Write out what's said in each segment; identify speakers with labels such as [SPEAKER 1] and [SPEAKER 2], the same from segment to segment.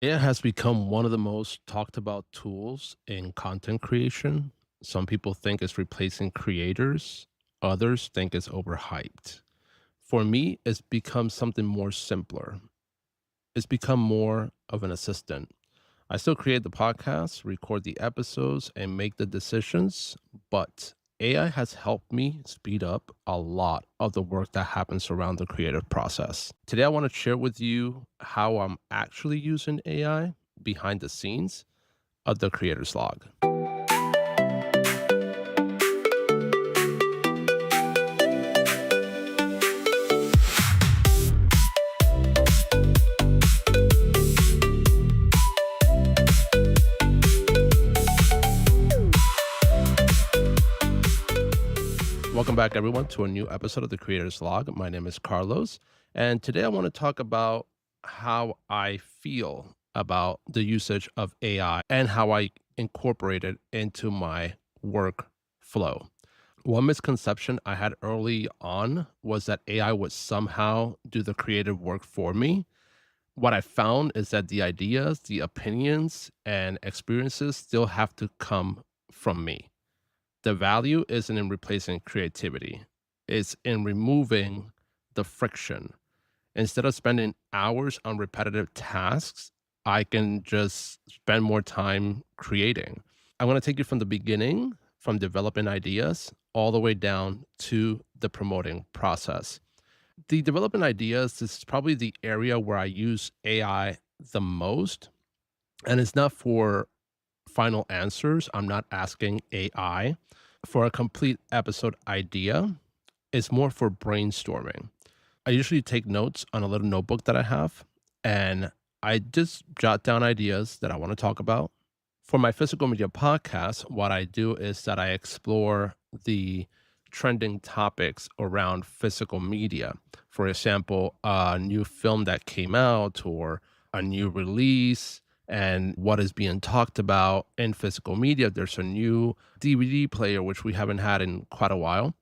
[SPEAKER 1] AI has become one of the most talked about tools in content creation. Some people think it's replacing creators, others think it's overhyped. For me, it's become something more simpler. It's become more of an assistant. I still create the podcasts, record the episodes, and make the decisions, but AI has helped me speed up a lot of the work that happens around the creative process. Today, I want to share with you how I'm actually using AI behind the scenes of the creator's log. Welcome back, everyone, to a new episode of the Creator's Log. My name is Carlos, and today I want to talk about how I feel about the usage of AI and how I incorporate it into my work flow. One misconception I had early on was that AI would somehow do the creative work for me. What I found is that the ideas, the opinions, and experiences still have to come from me. The value isn't in replacing creativity, it's in removing the friction. Instead of spending hours on repetitive tasks, I can just spend more time creating. I'm going to take you from the beginning, from developing ideas, all the way down to the promoting process. The development ideas is probably the area where I use AI the most, and it's not for final answers. I'm not asking AI for a complete episode idea. It's more for brainstorming. I usually take notes on a little notebook that I have, and I just jot down ideas that I want to talk about. For my physical media podcast, what I do is that I explore the trending topics around physical media. For example, a new film that came out or a new release and what is being talked about in physical media. There's a new DVD player, which we haven't had in quite a while,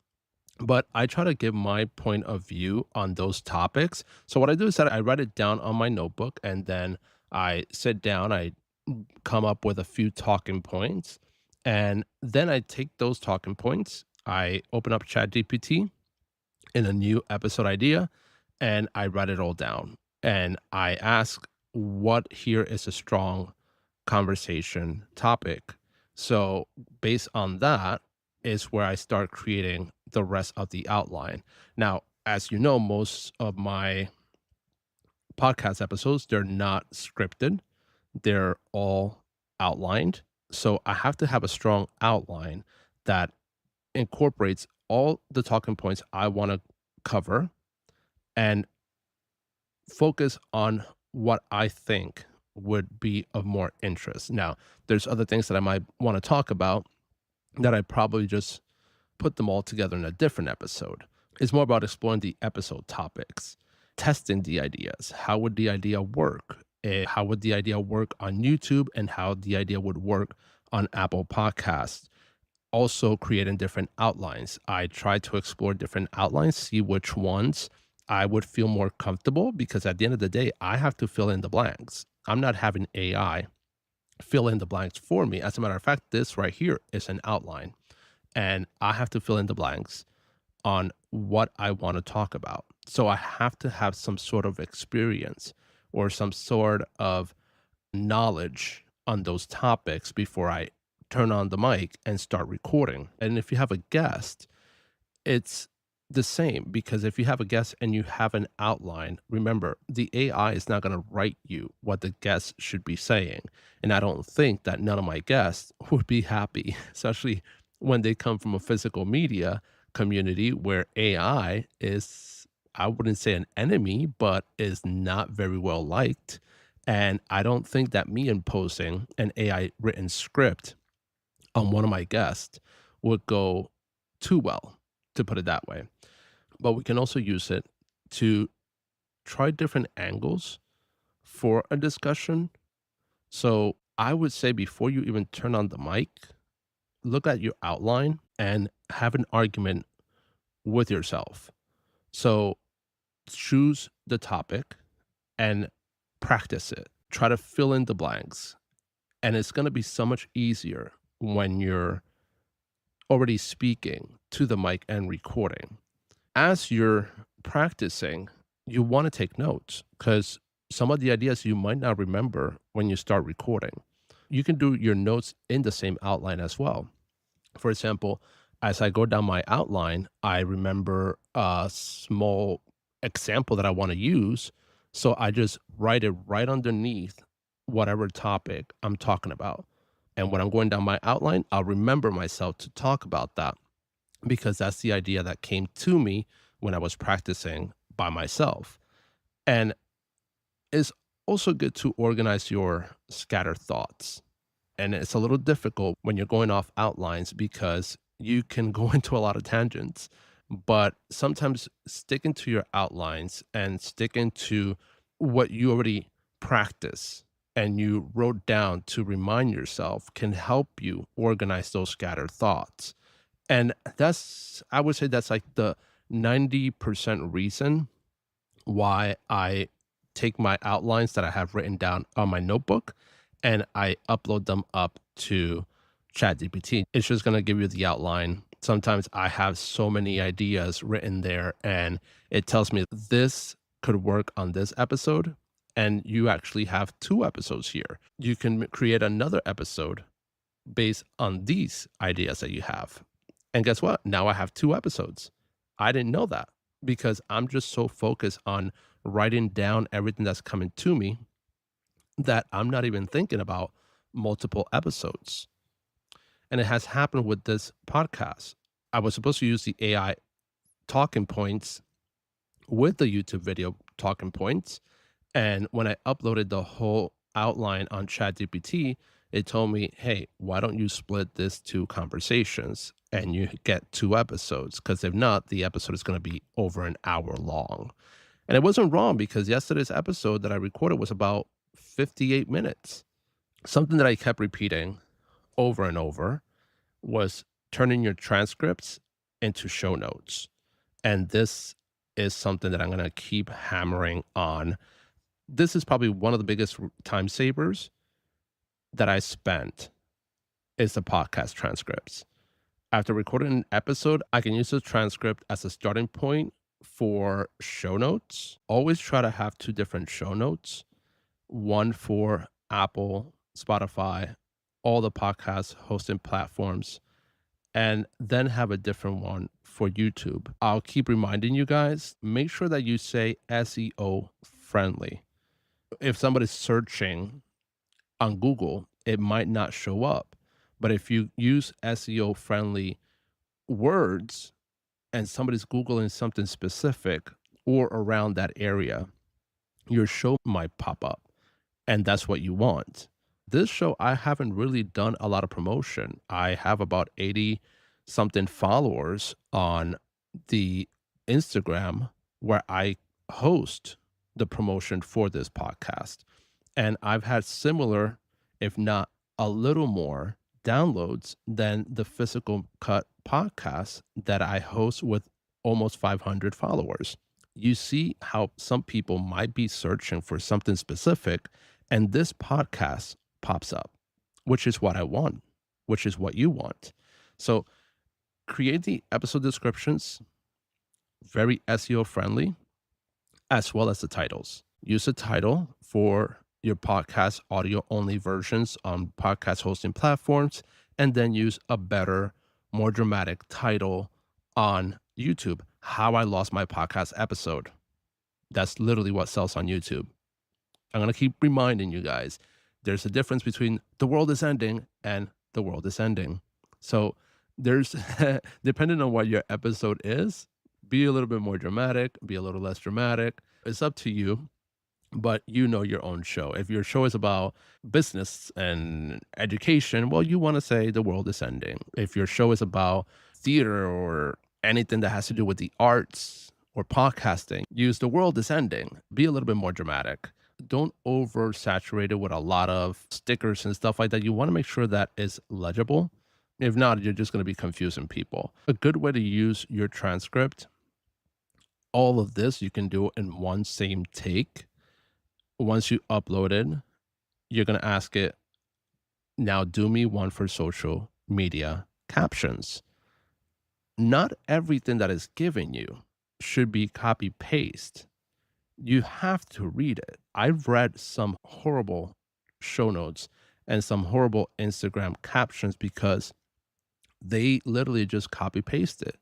[SPEAKER 1] but I try to give my point of view on those topics. So what I do is that I write it down on my notebook and then I sit down, I come up with a few talking points, and then I take those talking points, I open up ChatGPT in a new episode idea, and I write it all down. And I ask what here is a strong conversation topic. So based on that is where I start creating the rest of the outline. Now, as you know, most of my podcast episodes, they're not scripted. They're all outlined. So I have to have a strong outline that incorporates all the talking points I want to cover and focus on what I think would be of more interest. Now, there's other things that I might want to talk about that I probably just put them all together in a different episode. It's more about exploring the episode topics, testing the ideas. How would the idea work? How would the idea work on YouTube and how the idea would work on Apple Podcasts? Also creating different outlines. I try to explore different outlines, see which ones I would feel more comfortable because at the end of the day, I have to fill in the blanks. I'm not having AI fill in the blanks for me. As a matter of fact, this right here is an outline and I have to fill in the blanks on what I want to talk about. So I have to have some sort of experience or some sort of knowledge on those topics before I turn on the mic and start recording. And if you have a guest, it's the same because if you have a guest and you have an outline, remember the AI is not going to write you what the guest should be saying. And I don't think that none of my guests would be happy, especially when they come from a physical media community where AI is, I wouldn't say an enemy, but is not very well liked. And I don't think that me imposing an AI written script on one of my guests would go too well, to put it that way. But we can also use it to try different angles for a discussion. So I would say before you even turn on the mic, look at your outline and have an argument with yourself. So choose the topic and practice it. Try to fill in the blanks. And it's going to be so much easier when you're already speaking to the mic and recording. As you're practicing, you want to take notes because some of the ideas you might not remember when you start recording. You can do your notes in the same outline as well. For example, as I go down my outline, I remember a small example that I want to use. So I just write it right underneath whatever topic I'm talking about. And when I'm going down my outline, I'll remember myself to talk about that because that's the idea that came to me when I was practicing by myself. And it's also good to organize your scattered thoughts. And it's a little difficult when you're going off outlines because you can go into a lot of tangents. But sometimes sticking to your outlines and sticking to what you already practice and you wrote down to remind yourself can help you organize those scattered thoughts. And I would say that's like the 90% reason why I take my outlines that I have written down on my notebook and I upload them up to ChatGPT. It's just going to give you the outline. Sometimes I have so many ideas written there and it tells me this could work on this episode. And you actually have two episodes here. You can create another episode based on these ideas that you have. And guess what? Now I have two episodes. I didn't know that because I'm just so focused on writing down everything that's coming to me that I'm not even thinking about multiple episodes. And it has happened with this podcast. I was supposed to use the AI talking points with the YouTube video talking points. And when I uploaded the whole outline on ChatGPT, it told me, hey, why don't you split this to conversations and you get two episodes? Because if not, the episode is going to be over an hour long. And it wasn't wrong because yesterday's episode that I recorded was about 58 minutes. Something that I kept repeating over and over was turning your transcripts into show notes. And this is something that I'm going to keep hammering on. This is probably one of the biggest time savers that I spent is the podcast transcripts. After recording an episode, I can use the transcript as a starting point for show notes. Always try to have two different show notes, one for Apple, Spotify, all the podcast hosting platforms, and then have a different one for YouTube. I'll keep reminding you guys, make sure that you say SEO friendly. If somebody's searching on Google, it might not show up. But if you use SEO friendly words and somebody's Googling something specific or around that area, your show might pop up. And that's what you want. This show, I haven't really done a lot of promotion. I have about 80 something followers on the Instagram where I host the promotion for this podcast. And I've had similar, if not a little more, downloads than the Physical Cut podcast that I host with almost 500 followers. You see how some people might be searching for something specific, and this podcast pops up, which is what I want, which is what you want. So create the episode descriptions, very SEO friendly, as well as the titles. Use the title for your podcast audio only versions on podcast hosting platforms, and then use a better, more dramatic title on YouTube. How I Lost My Podcast Episode. That's literally what sells on YouTube. I'm going to keep reminding you guys there's a difference between the world is ending and the world is ending. So there's, depending on what your episode is, be a little bit more dramatic, be a little less dramatic. It's up to you, but you know your own show. If your show is about business and education, well, you want to say the world is ending. If your show is about theater or anything that has to do with the arts or podcasting, use the world is ending. Be a little bit more dramatic. Don't oversaturate it with a lot of stickers and stuff like that. You want to make sure that it's legible. If not, you're just going to be confusing people. A good way to use your transcript, all of this you can do in one same take once you upload it You're going to ask it, now do me one for social media captions. Not everything that is given you should be copy paste. You have to read it. I've read some horrible show notes and some horrible Instagram captions because they literally just copy paste it.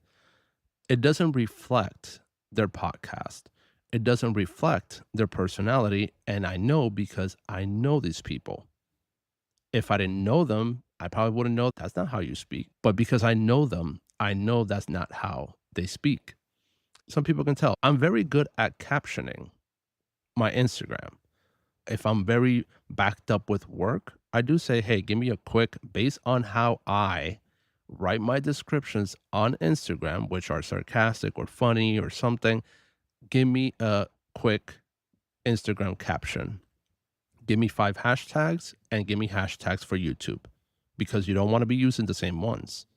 [SPEAKER 1] It doesn't reflect their podcast. It doesn't reflect their personality. And I know because I know these people. If I didn't know them, I probably wouldn't know that's not how you speak. But because I know them, I know that's not how they speak. Some people can tell. I'm very good at captioning my Instagram. If I'm very backed up with work, I do say, hey, give me a quick, based on how I write my descriptions on Instagram, which are sarcastic or funny or something, give me a quick Instagram caption. Give me 5 hashtags and give me hashtags for YouTube because you don't want to be using the same ones.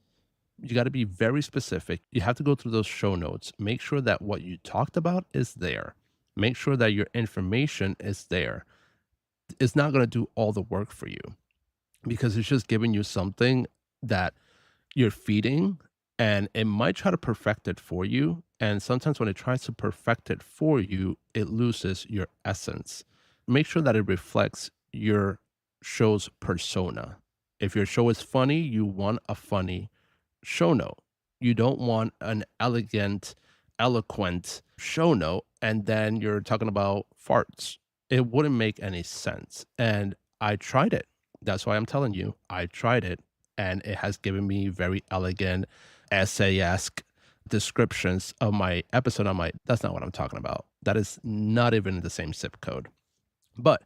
[SPEAKER 1] You got to be very specific. You have to go through those show notes. Make sure that what you talked about is there. Make sure that your information is there. It's not going to do all the work for you because it's just giving you something that you're feeding and it might try to perfect it for you. And sometimes when it tries to perfect it for you, it loses your essence. Make sure that it reflects your show's persona. If your show is funny, you want a funny show note. You don't want an elegant, eloquent show note, and then you're talking about farts. It wouldn't make any sense. And I tried it. That's why I'm telling you, I tried it, and it has given me very elegant, essay-esque descriptions of my episode. I'm like, that's not what I'm talking about. That is not even in the same zip code. But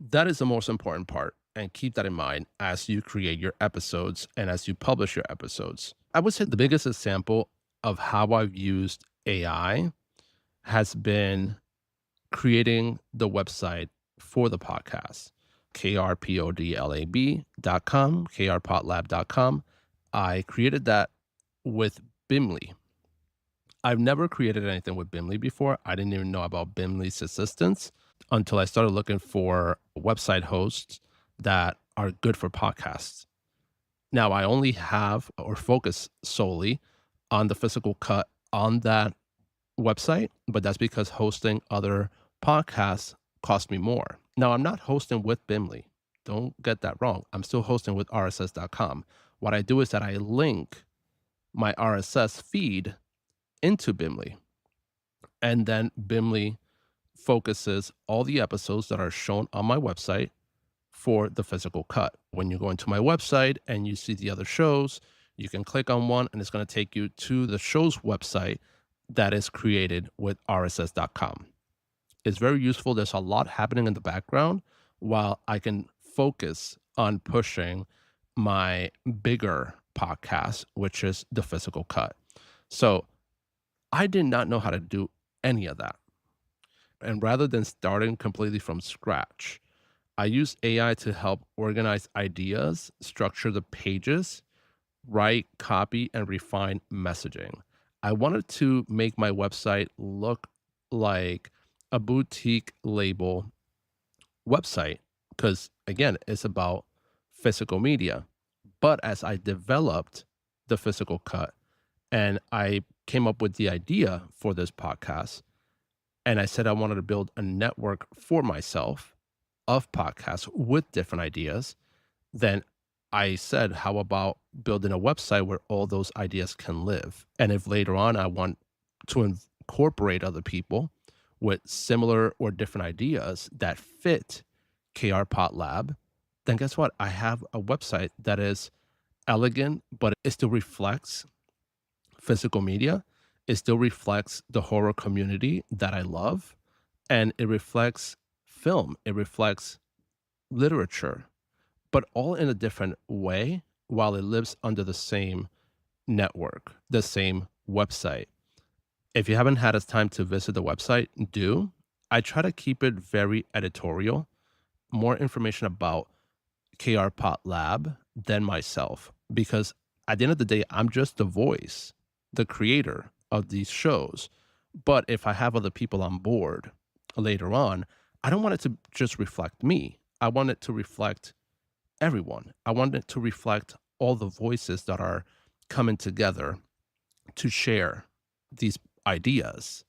[SPEAKER 1] that is the most important part. And keep that in mind as you create your episodes and as you publish your episodes. I would say the biggest example of how I've used AI has been creating the website for the podcast, krpodlab.com, krpotlab.com. I created that with Bimly. I've never created anything with Bimly before. I didn't even know about Bimly's assistance until I started looking for website hosts that are good for podcasts. Now, I only have or focus solely on the physical cut on that website, but that's because hosting other podcasts cost me more. Now, I'm not hosting with Bimly. Don't get that wrong. I'm still hosting with rss.com. What I do is that I link my RSS feed into Bimly, and then Bimly focuses all the episodes that are shown on my website for the physical cut. When you go into my website and you see the other shows, you can click on one and it's going to take you to the show's website that is created with rss.com. It's very useful. There's a lot happening in the background while I can focus on pushing my bigger podcast, which is the physical cut. So I did not know how to do any of that. And rather than starting completely from scratch, I use AI to help organize ideas, structure the pages, write, copy, and refine messaging. I wanted to make my website look like a boutique label website because, again, it's about physical media. But as I developed the physical cut and I came up with the idea for this podcast, and I said I wanted to build a network for myself of podcasts with different ideas, then I said, how about building a website where all those ideas can live? And if later on I want to incorporate other people with similar or different ideas that fit KR Pot Lab, then guess what? I have a website that is elegant, but it still reflects physical media. It still reflects the horror community that I love. And it reflects film. It reflects literature, but all in a different way while it lives under the same network, the same website. If you haven't had a time to visit the website, do. I try to keep it very editorial, more information about KR Pot Lab than myself, because at the end of the day, I'm just the voice, the creator of these shows. But if I have other people on board later on, I don't want it to just reflect me. I want it to reflect everyone. I want it to reflect all the voices that are coming together to share these ideas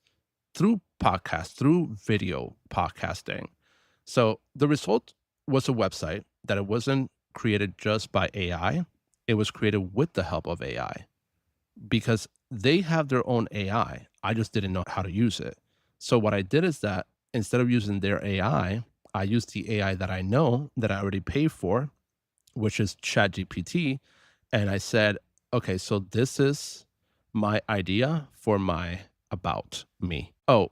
[SPEAKER 1] through podcasts, through video podcasting. So the result was a website that it wasn't created just by AI. It was created with the help of AI because they have their own AI. I just didn't know how to use it. So what I did is that instead of using their I used the AI that I know that I already pay for, which is ChatGPT. And I said, okay, so this is my idea for my about me. Oh,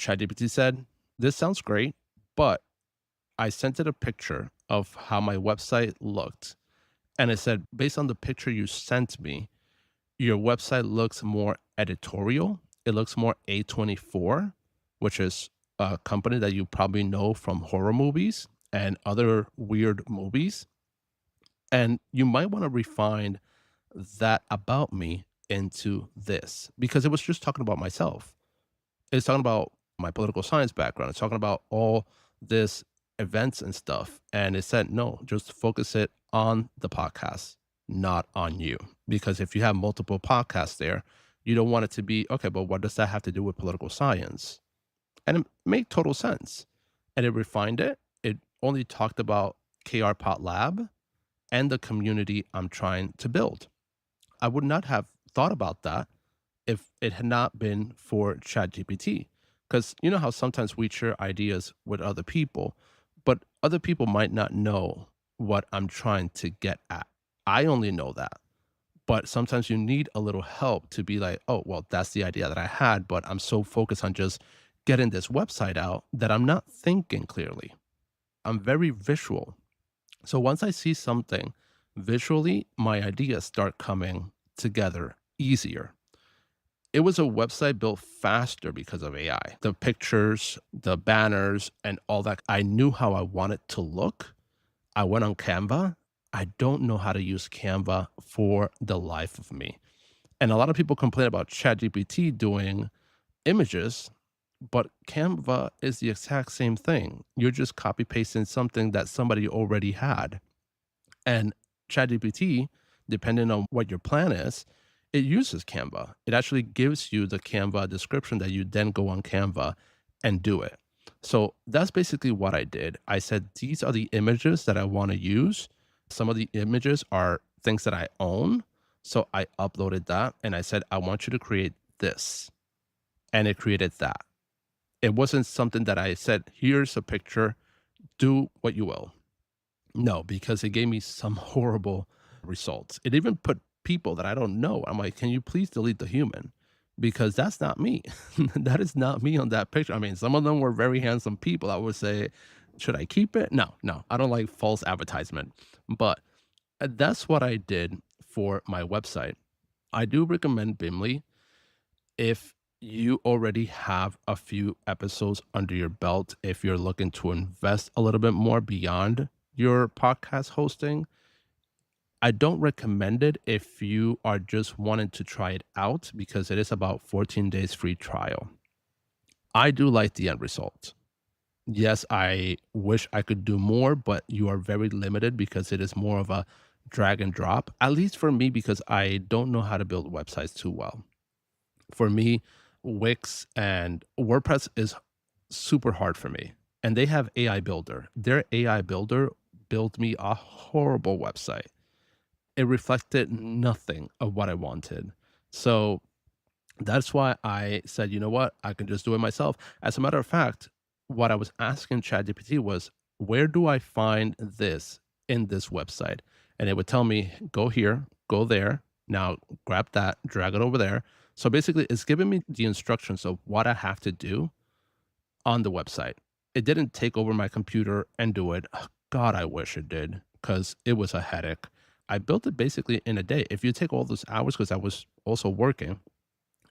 [SPEAKER 1] ChatGPT said, this sounds great, but I sent it a picture of how my website looked. And it said, based on the picture you sent me, your website looks more editorial. It looks more A24, which is a company that you probably know from horror movies and other weird movies. And you might want to refine that about me into this because it was just talking about myself. It's talking about my political science background. It's talking about all this events and stuff. And it said, no, just focus it on the podcast, not on you. Because if you have multiple podcasts there, you don't want it to be, okay, but what does that have to do with political science? And it made total sense. And it refined it. It only talked about KR Pot Lab and the community I'm trying to build. I would not have thought about that if it had not been for ChatGPT. Because you know how sometimes we share ideas with other people, but other people might not know what I'm trying to get at. I only know that. But sometimes you need a little help to be like, oh, well, that's the idea that I had, but I'm so focused on just getting this website out that I'm not thinking clearly. I'm very visual. So once I see something visually, my ideas start coming together easier. It was a website built faster because of AI. The pictures, the banners, and all that. I knew how I want it to look. I went on Canva. I don't know how to use Canva for the life of me. And a lot of people complain about ChatGPT doing images, but Canva is the exact same thing. You're just copy pasting something that somebody already had. And ChatGPT, depending on what your plan is, it uses Canva. It actually gives you the Canva description that you then go on Canva and do it. So that's basically what I did. I said, these are the images that I want to use. Some of the images are things that I own. So I uploaded that and I said, I want you to create this. And it created that. It wasn't something that I said, here's a picture, do what you will. No, because it gave me some horrible results. It even put people that I don't know. I'm like, can you please delete the human? Because that's not me. That is not me on that picture. I mean, some of them were very handsome people. I would say, should I keep it? No, no, I don't like false advertisement. But that's what I did for my website. I do recommend Bimly if you already have a few episodes under your belt, if you're looking to invest a little bit more beyond your podcast hosting. I don't recommend it if you are just wanting to try it out because it is about 14 days free trial. I do like the end result. Yes, I wish I could do more, but you are very limited because it is more of a drag and drop, at least for me, because I don't know how to build websites too well. For me, Wix and WordPress is super hard for me. And they have AI Builder. Their AI Builder built me a horrible website. It reflected nothing of what I wanted. So that's why I said, you know what? I can just do it myself. As a matter of fact, what I was asking ChatGPT was, where do I find this in this website? And it would tell me, go here, go there. Now grab that, drag it over there. So basically, it's giving me the instructions of what I have to do on the website. It didn't take over my computer and do it. Ugh, God, I wish it did because it was a headache. I built it basically in a day. If you take all those hours, because I was also working,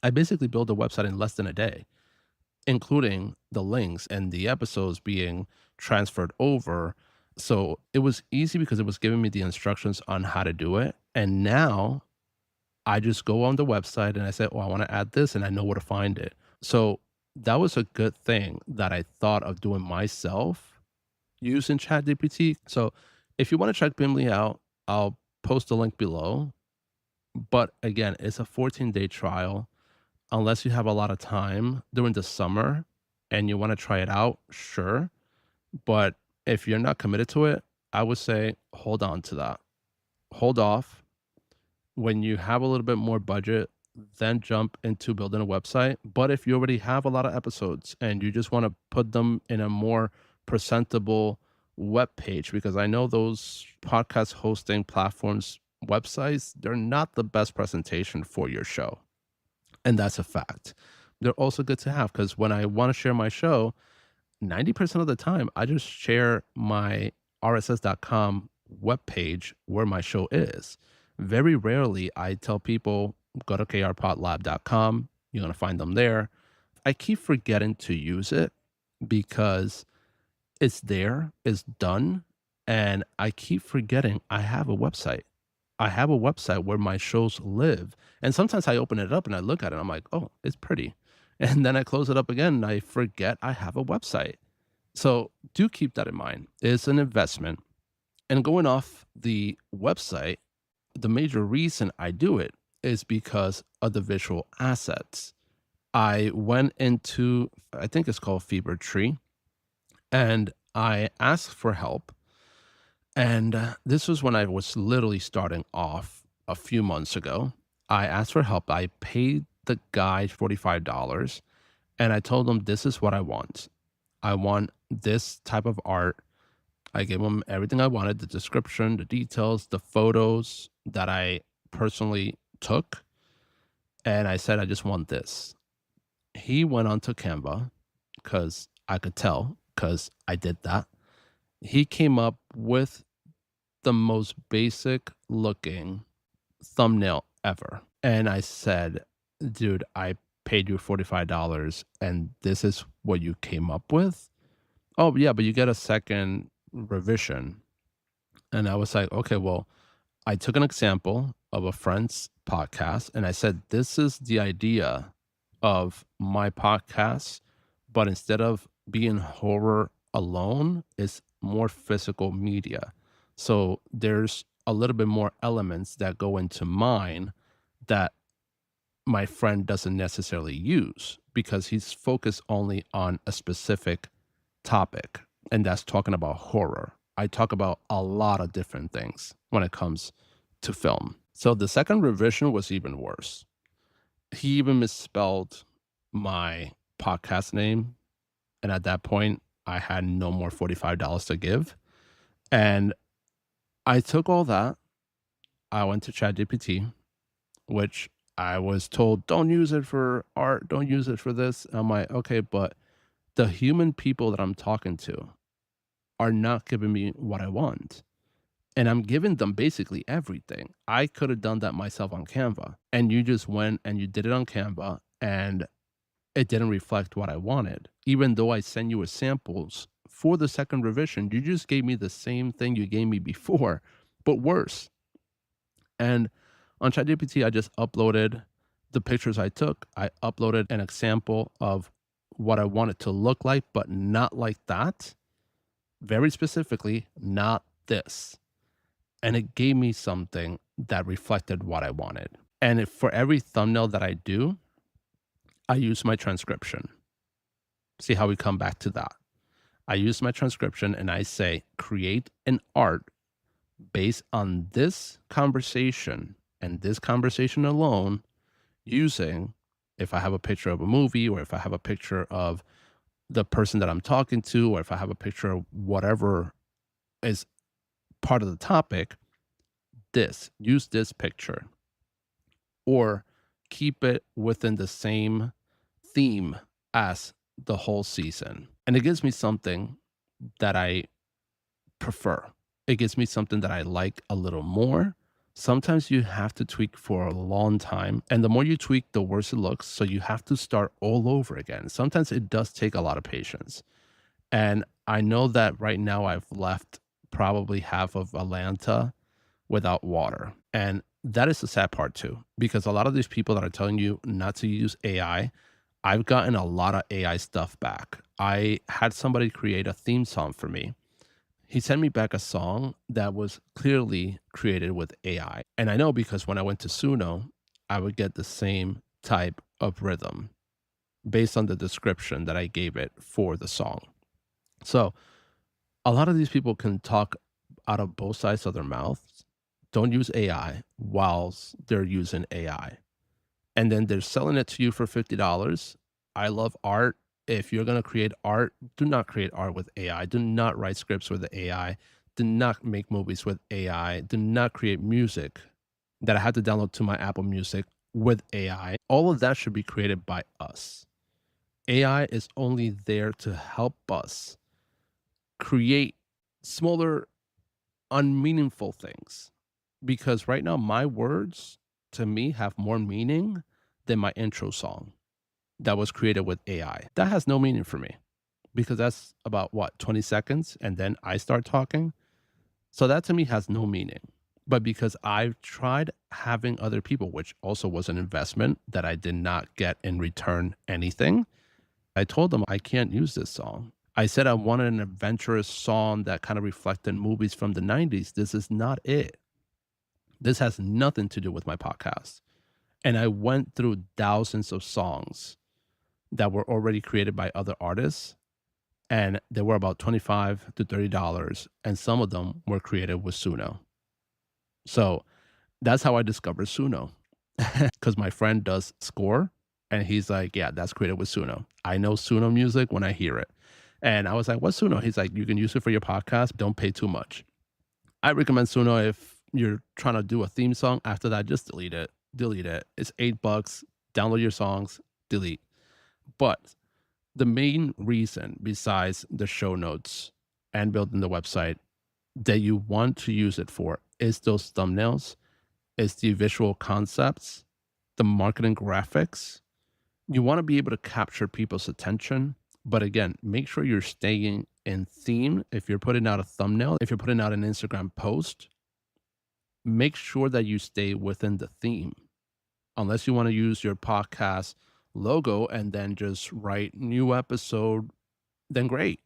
[SPEAKER 1] I basically built a website in less than a day, including the links and the episodes being transferred over. So it was easy because it was giving me the instructions on how to do it. And now I just go on the website and I say, oh, I want to add this and I know where to find it. So that was a good thing that I thought of doing myself using ChatGPT. So if you want to check Bimley out, I'll post a link below. But again, it's a 14-day trial. Unless you have a lot of time during the summer and you want to try it out, sure. But if you're not committed to it, I would say hold on to that. Hold off. When you have a little bit more budget, then jump into building a website. But if you already have a lot of episodes and you just want to put them in a more presentable web page, because I know those podcast hosting platforms websites, they're not the best presentation for your show. And that's a fact. They're also good to have because when I want to share my show, 90% of the time, I just share my rss.com webpage where my show is. Very rarely I tell people, go to krpodlab.com. You're going to find them there. I keep forgetting to use it because it's there, it's done. And I keep forgetting I have a website. I have a website where my shows live. And sometimes I open it up and I look at it and I'm like, oh, it's pretty. And then I close it up again and I forget I have a website. So do keep that in mind. It's an investment. And going off the website, the major reason I do it is because of the visual assets. I went into, I think it's called Fever Tree, and I asked for help. And this was when I was literally starting off a few months ago. I asked for help. I paid the guy $45 and I told him, this is what I want. I want this type of art. I gave him everything I wanted, the description, the details, the photos that I personally took. And I said, I just want this. He went onto Canva because I could tell because I did that. He came up with the most basic looking thumbnail ever. And I said, dude, I paid you $45 and this is what you came up with? Oh, yeah, but you get a second revision. And I was like, okay, well, I took an example of a friend's podcast and I said, this is the idea of my podcast, but instead of being horror alone, it's more physical media. So there's a little bit more elements that go into mine that my friend doesn't necessarily use because he's focused only on a specific topic, and that's talking about horror. I talk about a lot of different things when it comes to film. So the second revision was even worse. He even misspelled my podcast name. And at that point, I had no more $45 to give. And I took all that. I went to ChatGPT, which I was told, don't use it for art, don't use it for this. I'm like, okay, but the human people that I'm talking to are not giving me what I want. And I'm giving them basically everything. I could have done that myself on Canva. And you just went and you did it on Canva and it didn't reflect what I wanted. Even though I sent you a samples for the second revision, you just gave me the same thing you gave me before, but worse. And on ChatGPT, I just uploaded the pictures I took. I uploaded an example of what I want it to look like, but not like that. Very specifically, not this. And it gave me something that reflected what I wanted. And for every thumbnail that I do, I use my transcription. See how we come back to that. I use my transcription and I say, create an art based on this conversation and this conversation alone, using, if I have a picture of a movie or if I have a picture of the person that I'm talking to, or if I have a picture of whatever is part of the topic, use this picture, or keep it within the same theme as the whole season. And it gives me something that I prefer. It gives me something that I like a little more. Sometimes you have to tweak for a long time, and the more you tweak, the worse it looks. So you have to start all over again. Sometimes it does take a lot of patience. And I know that right now I've left probably half of Atlanta without water. And that is the sad part too, because a lot of these people that are telling you not to use AI, I've gotten a lot of AI stuff back. I had somebody create a theme song for me He sent me back a song that was clearly created with AI. And I know because when I went to Suno, I would get the same type of rhythm based on the description that I gave it for the song. So a lot of these people can talk out of both sides of their mouths. Don't use AI whilst they're using AI. And then they're selling it to you for $50. I love art. If you're going to create art, do not create art with AI. Do not write scripts with AI. Do not make movies with AI. Do not create music that I had to download to my Apple Music with AI. All of that should be created by us. AI is only there to help us create smaller, unmeaningful things. Because right now, my words to me have more meaning than my intro song that was created with AI. That has no meaning for me because that's about what, 20 seconds? And then I start talking. So that to me has no meaning. But because I've tried having other people, which also was an investment that I did not get in return anything, I told them I can't use this song. I said I wanted an adventurous song that kind of reflected movies from the 90s. This is not it. This has nothing to do with my podcast. And I went through thousands of songs that were already created by other artists, and they were about 25 to $30, and some of them were created with Suno. So that's how I discovered Suno, because my friend does score, and he's like, "Yeah, that's created with Suno." I know Suno music when I hear it, and I was like, "What's Suno?" He's like, "You can use it for your podcast. Don't pay too much." I recommend Suno if you're trying to do a theme song. After that, just delete it. Delete it. It's $8. Download your songs. Delete. But the main reason, besides the show notes and building the website, that you want to use it for is those thumbnails, is the visual concepts, the marketing graphics. You want to be able to capture people's attention. But again, make sure you're staying in theme. If you're putting out a thumbnail, if you're putting out an Instagram post, make sure that you stay within the theme. Unless you want to use your podcast logo and then just write new episode, then great.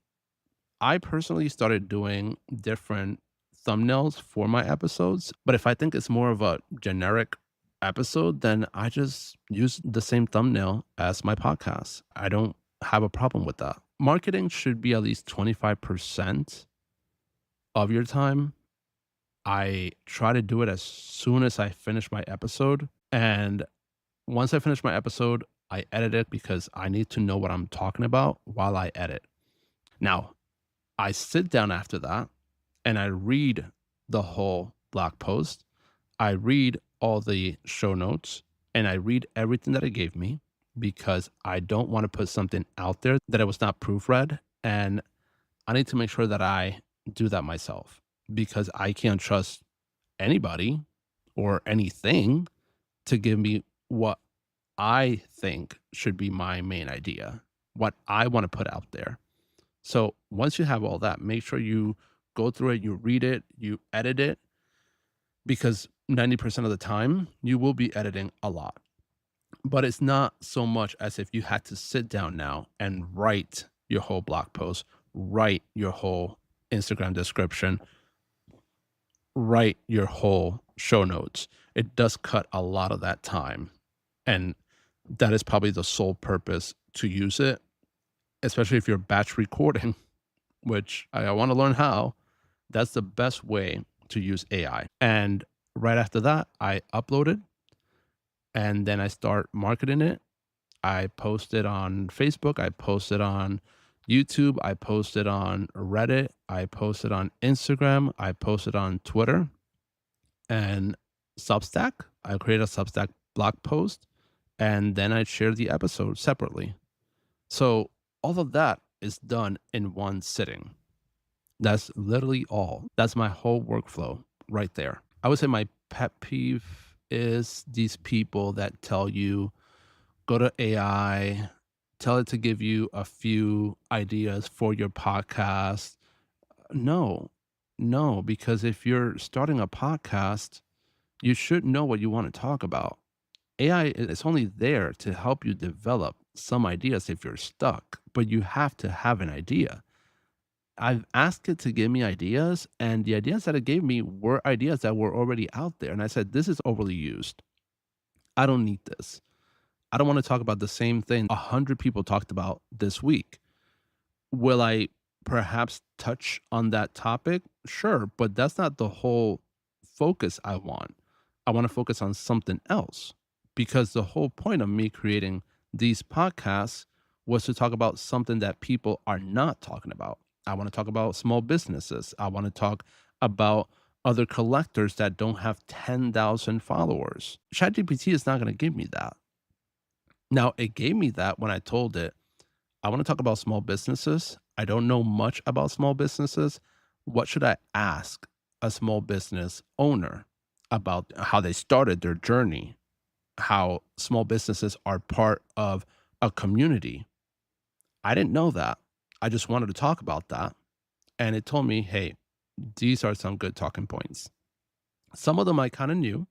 [SPEAKER 1] I personally started doing different thumbnails for my episodes, but if I think it's more of a generic episode, then I just use the same thumbnail as my podcast. I don't have a problem with that. Marketing should be at least 25% of your time. I try to do it as soon as I finish my episode. And once I finish my episode, I edit it because I need to know what I'm talking about while I edit. Now, I sit down after that and I read the whole blog post. I read all the show notes and I read everything that it gave me because I don't want to put something out there that it was not proofread. And I need to make sure that I do that myself because I can't trust anybody or anything to give me what I think should be my main idea, what I want to put out there. So once you have all that, make sure you go through it, you read it, you edit it, because 90% of the time you will be editing a lot. But it's not so much as if you had to sit down now and write your whole blog post, write your whole Instagram description, write your whole show notes. It does cut a lot of that time. And that is probably the sole purpose to use it, especially if you're batch recording, which I want to learn how. That's the best way to use AI. And right after that, I upload it and then I start marketing it. I post it on Facebook, I post it on YouTube, I post it on Reddit, I post it on Instagram, I post it on Twitter and Substack. I create a Substack blog post and then I share the episode separately. So all of that is done in one sitting. That's literally all. That's my whole workflow right there. I would say my pet peeve is these people that tell you go to AI, tell it to give you a few ideas for your podcast. No, no, because if you're starting a podcast, you should know what you want to talk about. AI is only there to help you develop some ideas if you're stuck, but you have to have an idea. I've asked it to give me ideas, and the ideas that it gave me were ideas that were already out there. And I said, this is overly used. I don't need this. I don't want to talk about the same thing 100 people talked about this week. Will I perhaps touch on that topic? Sure, but that's not the whole focus I want. I want to focus on something else because the whole point of me creating these podcasts was to talk about something that people are not talking about. I want to talk about small businesses. I want to talk about other collectors that don't have 10,000 followers. ChatGPT is not going to give me that. Now, it gave me that when I told it, I want to talk about small businesses. I don't know much about small businesses. What should I ask a small business owner about how they started their journey, how small businesses are part of a community? I didn't know that. I just wanted to talk about that. And it told me, hey, these are some good talking points. Some of them I kind of knew.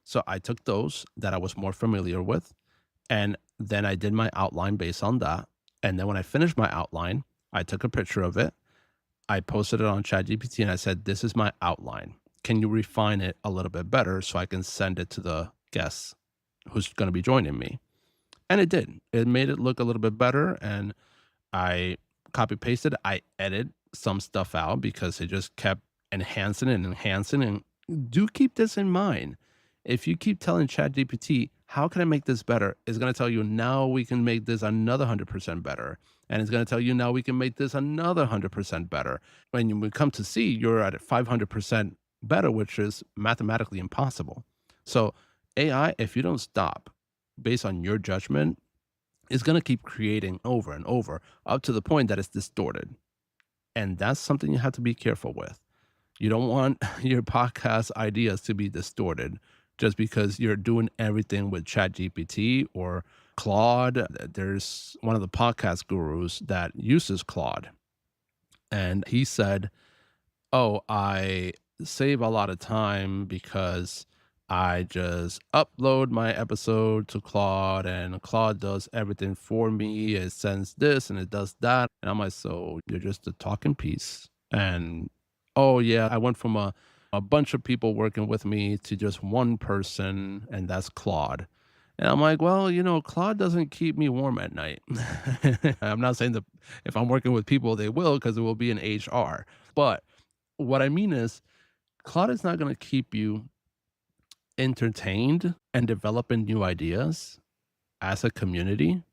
[SPEAKER 1] So I took those that I was more familiar with. And then I did my outline based on that. And then when I finished my outline, I took a picture of it. I posted it on ChatGPT and I said, this is my outline. Can you refine it a little bit better so I can send it to the guest who's going to be joining me? And it did. It made it look a little bit better. And I copy pasted. I edit some stuff out because it just kept enhancing and enhancing. And do keep this in mind. If you keep telling ChatGPT, how can I make this better? It's going to tell you now we can make this another 100% better. And it's going to tell you now we can make this another 100% better. When you come to see, you're at 500% better, which is mathematically impossible. So AI, if you don't stop based on your judgment, is going to keep creating over and over up to the point that it's distorted. And that's something you have to be careful with. You don't want your podcast ideas to be distorted just because you're doing everything with ChatGPT or Claude. There's one of the podcast gurus that uses Claude, and he said, oh, I save a lot of time because I just upload my episode to Claude and Claude does everything for me. It sends this and it does that. And I'm like, so you're just a talking piece. And oh, yeah, I went from a bunch of people working with me to just one person, and that's Claude. And I'm like, well, Claude doesn't keep me warm at night. I'm not saying that if I'm working with people, they will, because it will be in HR. But what I mean is, Claude is not going to keep you entertained and developing new ideas as a community.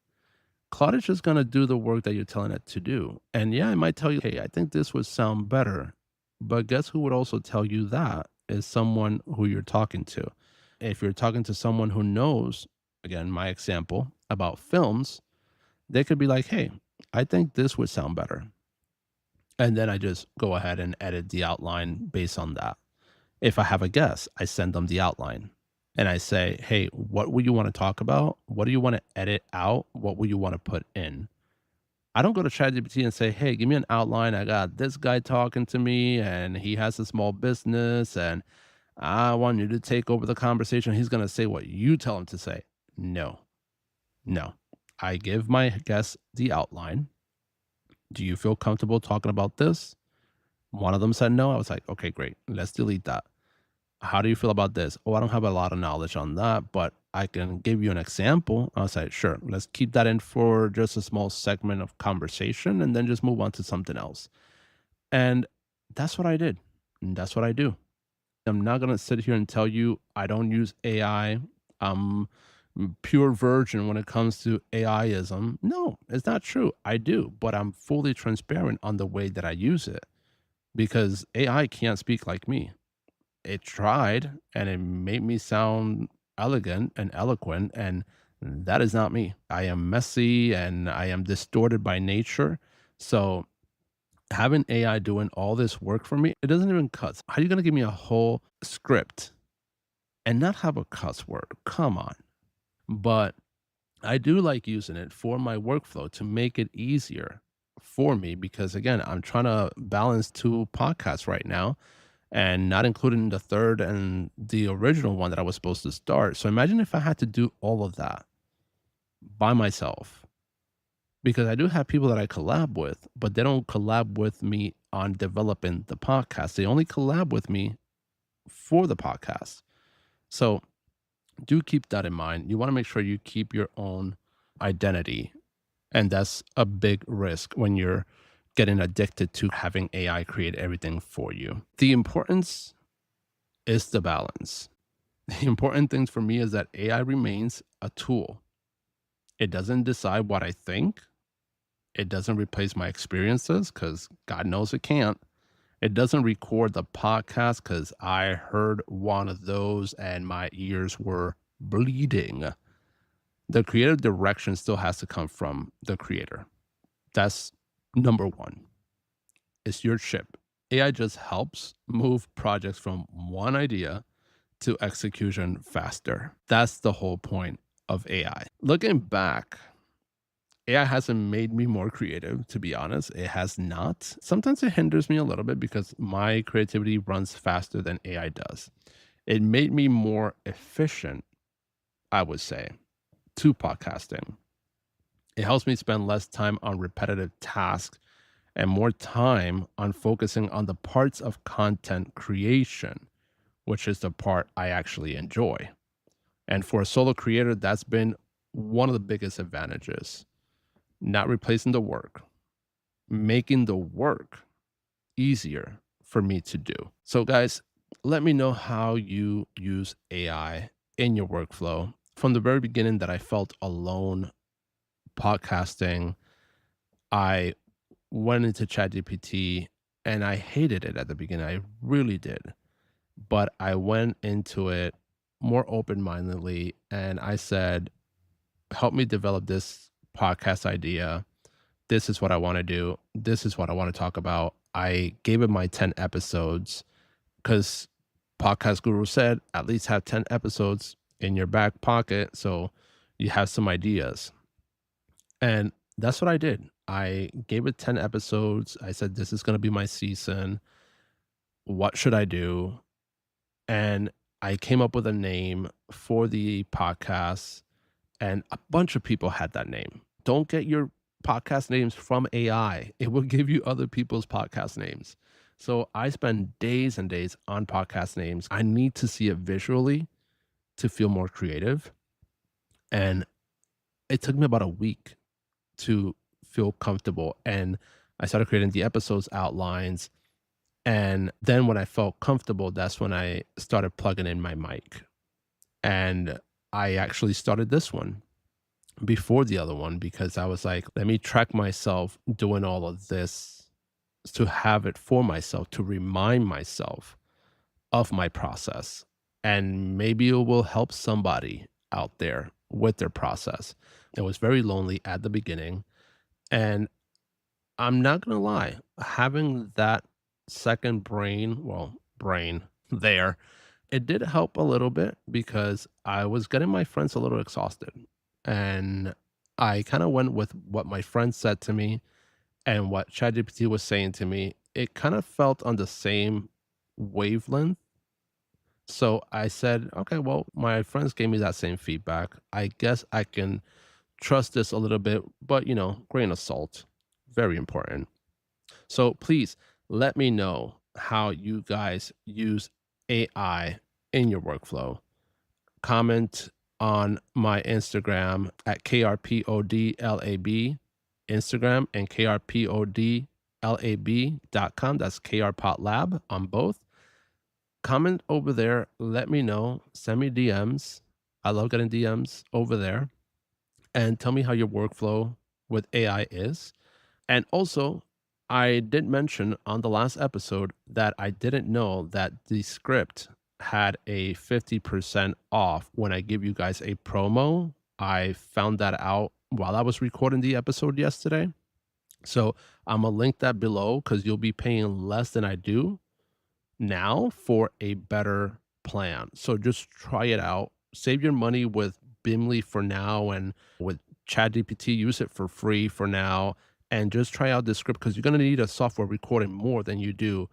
[SPEAKER 1] Claude is just going to do the work that you're telling it to do. And yeah, it might tell you, hey, I think this would sound better. But guess who would also tell you that is someone who you're talking to. If you're talking to someone who knows, again, my example about films, they could be like, hey, I think this would sound better. And then I just go ahead and edit the outline based on that. If I have a guest, I send them the outline and I say, hey, what would you want to talk about? What do you want to edit out? What would you want to put in? I don't go to ChatGPT and say, hey, give me an outline. I got this guy talking to me and he has a small business and I want you to take over the conversation. He's going to say what you tell him to say. No, no. I give my guests the outline. Do you feel comfortable talking about this? One of them said no. I was like, okay, great. Let's delete that. How do you feel about this? Oh, I don't have a lot of knowledge on that, but I can give you an example. I was like, sure, let's keep that in for just a small segment of conversation and then just move on to something else. And that's what I did. And that's what I do. I'm not going to sit here and tell you I don't use AI. I'm pure virgin when it comes to AIism. No, it's not true. I do, but I'm fully transparent on the way that I use it because AI can't speak like me. It tried and it made me sound elegant and eloquent, and that is not me. I am messy and I am distorted by nature. So having AI doing all this work for me, it doesn't even cut. How are you going to give me a whole script and not have a cuss word? Come on. But I do like using it for my workflow to make it easier for me because, again, I'm trying to balance two podcasts right now and not including the third and the original one that I was supposed to start. So imagine if I had to do all of that by myself. because I do have people that I collab with, but they don't collab with me on developing the podcast. They only collab with me for the podcast. So do keep that in mind. You want to make sure you keep your own identity. And that's a big risk when you're getting addicted to having AI create everything for you. The importance is the balance. The important things for me is that AI remains a tool. It doesn't decide what I think. It doesn't replace my experiences because God knows it can't. It doesn't record the podcast because I heard one of those and my ears were bleeding. The creative direction still has to come from the creator. That's number one. It's your ship. AI just helps move projects from one idea to execution faster. That's the whole point of AI. Looking back, AI hasn't made me more creative, to be honest. It has not. Sometimes it hinders me a little bit because my creativity runs faster than AI does. It made me more efficient, I would say, to podcasting. It helps me spend less time on repetitive tasks and more time on focusing on the parts of content creation, which is the part I actually enjoy. And for a solo creator, that's been one of the biggest advantages. Not replacing the work, making the work easier for me to do. So, guys, let me know how you use AI in your workflow. From the very beginning, that I felt alone podcasting, I went into ChatGPT and I hated it at the beginning. I really did. But I went into it more open mindedly and I said, help me develop this podcast idea. This is what I want to do. This is what I want to talk about. I gave it my 10 episodes because Podcast Guru said at least have 10 episodes in your back pocket so you have some ideas. And that's what I did. I gave it 10 episodes. I said, this is going to be my season. What should I do? And I came up with a name for the podcast, and a bunch of people had that name. Don't get your podcast names from AI. It will give you other people's podcast names. So I spend days and days on podcast names. I need to see it visually to feel more creative. And it took me about a week to feel comfortable. And I started creating the episodes outlines. And then when I felt comfortable, that's when I started plugging in my mic. And I actually started this one before the other one because I was like, let me track myself doing all of this to have it for myself, to remind myself of my process. And maybe it will help somebody out there with their process. It was very lonely at the beginning. And I'm not going to lie, having that second brain there, it did help a little bit because I was getting my friends a little exhausted. And I kind of went with what my friends said to me and what ChatGPT was saying to me. It kind of felt on the same wavelength. So I said, okay, well, my friends gave me that same feedback. I guess I can trust this a little bit, but grain of salt, very important. So please let me know how you guys use AI in your workflow. Comment on my Instagram at KRPODLAB Instagram and KRPODLAB.com. That's KRPOTLab on both. Comment over there. Let me know. Send me DMs. I love getting DMs over there. And tell me how your workflow with AI is. And also, I did mention on the last episode that I didn't know that the script had a 50% off when I give you guys a promo. I found that out while I was recording the episode yesterday. So I'm going to link that below because you'll be paying less than I do now for a better plan. So just try it out. Save your money with Bimley for now and with ChatGPT, use it for free for now and just try out this script because you're going to need a software recording more than you do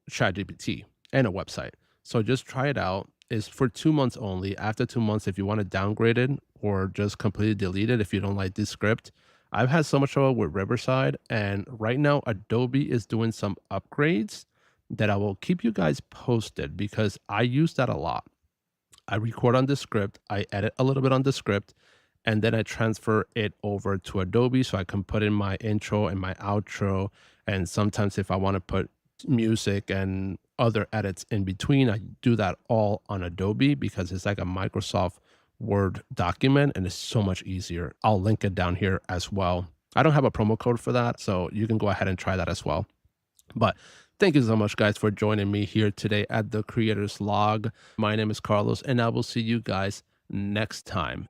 [SPEAKER 1] ChatGPT and a website. So just try it out. It's for 2 months only. After 2 months, if you want to downgrade it or just completely delete it if you don't like this script, I've had so much trouble with Riverside, and right now Adobe is doing some upgrades that I will keep you guys posted because I use that a lot. I record on the script, I edit a little bit on the script, and then I transfer it over to Adobe so I can put in my intro and my outro. And sometimes if I want to put music and other edits in between, I do that all on Adobe because it's like a Microsoft Word document and it's so much easier. I'll link it down here as well. I don't have a promo code for that, so you can go ahead and try that as well. But thank you so much, guys, for joining me here today at the Creators Log. My name is Carlos, and I will see you guys next time.